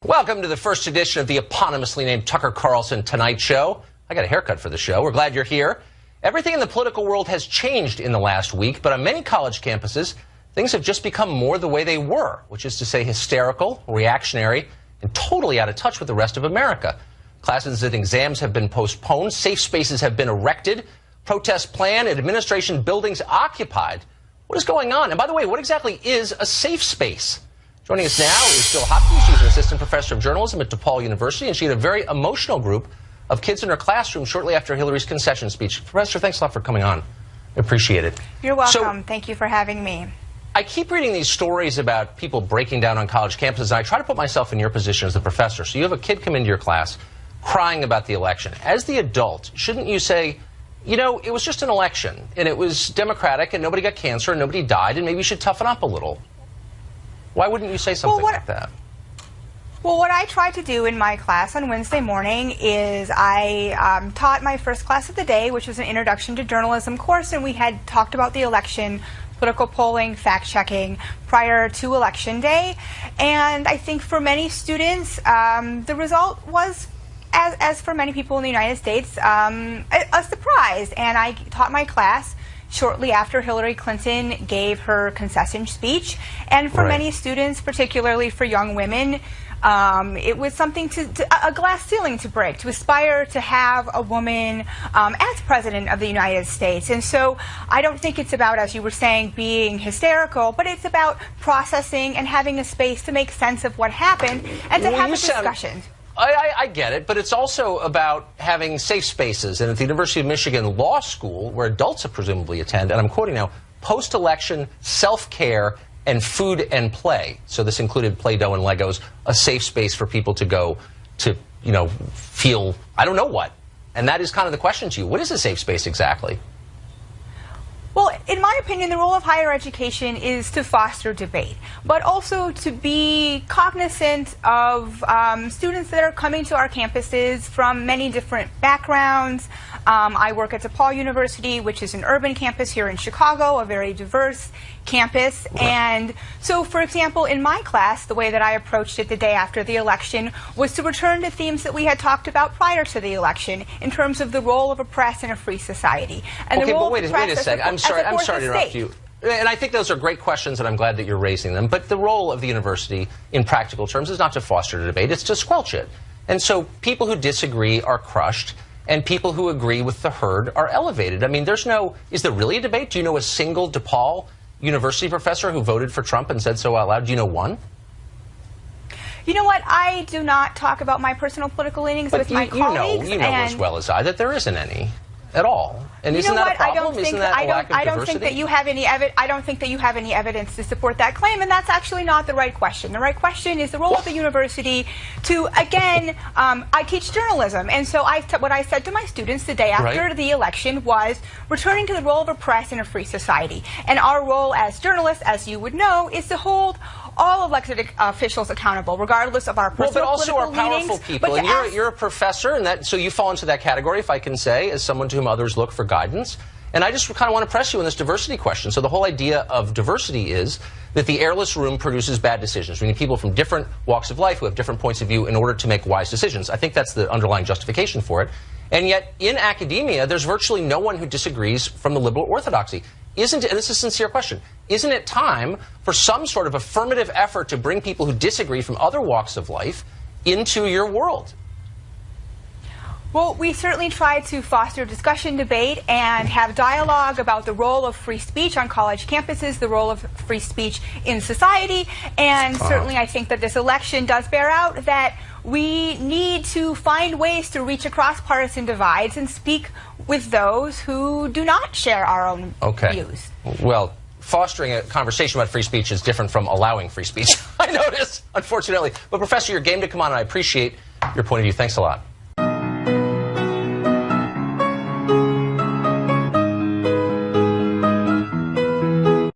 Welcome to the first edition of the eponymously named Tucker Carlson Tonight Show. I got a haircut for the show. We're glad you're here. Everything in the political world has changed in the last week, but on many college campuses, things have just become more the way they were, which is to say hysterical, reactionary, and totally out of touch with the rest of America. Classes and exams have been postponed, safe spaces have been erected, protests planned, and administration buildings occupied. What is going on? And by the way, what exactly is a safe space? Joining us now is Jill Hopkins. She's an assistant professor of journalism at DePaul University, and she had a very emotional group of kids in her classroom shortly after Hillary's concession speech. Professor, thanks a lot for coming on. I appreciate it. You're welcome. Thank you for having me. I keep reading these stories about people breaking down on college campuses, and I try to put myself in your position as a professor. So you have a kid come into your class crying about the election. As the adult, shouldn't you say, you know, it was just an election, and it was democratic, and nobody got cancer, and nobody died, and maybe you should toughen up a little? Why wouldn't you say something like that? Well, what I tried to do in my class on Wednesday morning is I taught my first class of the day, which was an introduction to journalism course, and we had talked about the election, political polling, fact-checking prior to Election Day. And I think for many students, the result was, as for many people in the United States, a surprise. And I taught my class shortly after Hillary Clinton gave her concession speech. And for many students, particularly for young women, it was something a glass ceiling to break, to aspire to have a woman as president of the United States. And so I don't think it's about, as you were saying, being hysterical, but it's about processing and having a space to make sense of what happened and to have a discussion. I get it, but it's also about having safe spaces. And at the University of Michigan Law School, where adults presumably attend, and I'm quoting now, post-election self-care and food and play. So this included Play-Doh and Legos, a safe space for people to go to, you know, feel, I don't know what. And that is kind of the question to you. What is a safe space exactly? Well, in my opinion, the role of higher education is to foster debate, but also to be cognizant of students that are coming to our campuses from many different backgrounds. I work at DePaul University, which is an urban campus here in Chicago, a very diverse campus. And so, for example, in my class, the way that I approached it the day after the election was to return to themes that we had talked about prior to the election in terms of the role of a press in a free society. And okay, the role but wait a second. I'm sorry to interrupt you. And I think those are great questions, and I'm glad that you're raising them. But the role of the university, in practical terms, is not to foster the debate. It's to squelch it. And so people who disagree are crushed, and people who agree with the herd are elevated. I mean, is there really a debate? Do you know a single DePaul University professor who voted for Trump and said so out loud? Do you know one? You know what? I do not talk about my personal political leanings with my colleagues. You know as well as I that there isn't any at all. And isn't that a problem? Isn't that a lack of diversity? I don't think that you have any I don't think that you have any evidence to support that claim, and that's actually not the right question. The right question is the role of the university to, again, I teach journalism, and so what I said to my students the day after the election was returning to the role of a press in a free society. And our role as journalists, as you would know, is to hold all elected officials accountable, regardless of our personal political leanings. But also our powerful people. And you're a professor, and so you fall into that category, if I can say, as someone to whom others look for guidance. And I just kind of want to press you on this diversity question. So the whole idea of diversity is that the airless room produces bad decisions. We need people from different walks of life who have different points of view in order to make wise decisions. I think that's the underlying justification for it. And yet, in academia, there's virtually no one who disagrees from the liberal orthodoxy. Isn't it, and this is a sincere question, isn't it time for some sort of affirmative effort to bring people who disagree from other walks of life into your world? Well, we certainly try to foster discussion, debate, and have dialogue about the role of free speech on college campuses, the role of free speech in society, and certainly I think that this election does bear out that we need to find ways to reach across partisan divides and speak with those who do not share our own views. Well, fostering a conversation about free speech is different from allowing free speech, I notice, unfortunately. But, Professor, you're game to come on, and I appreciate your point of view. Thanks a lot.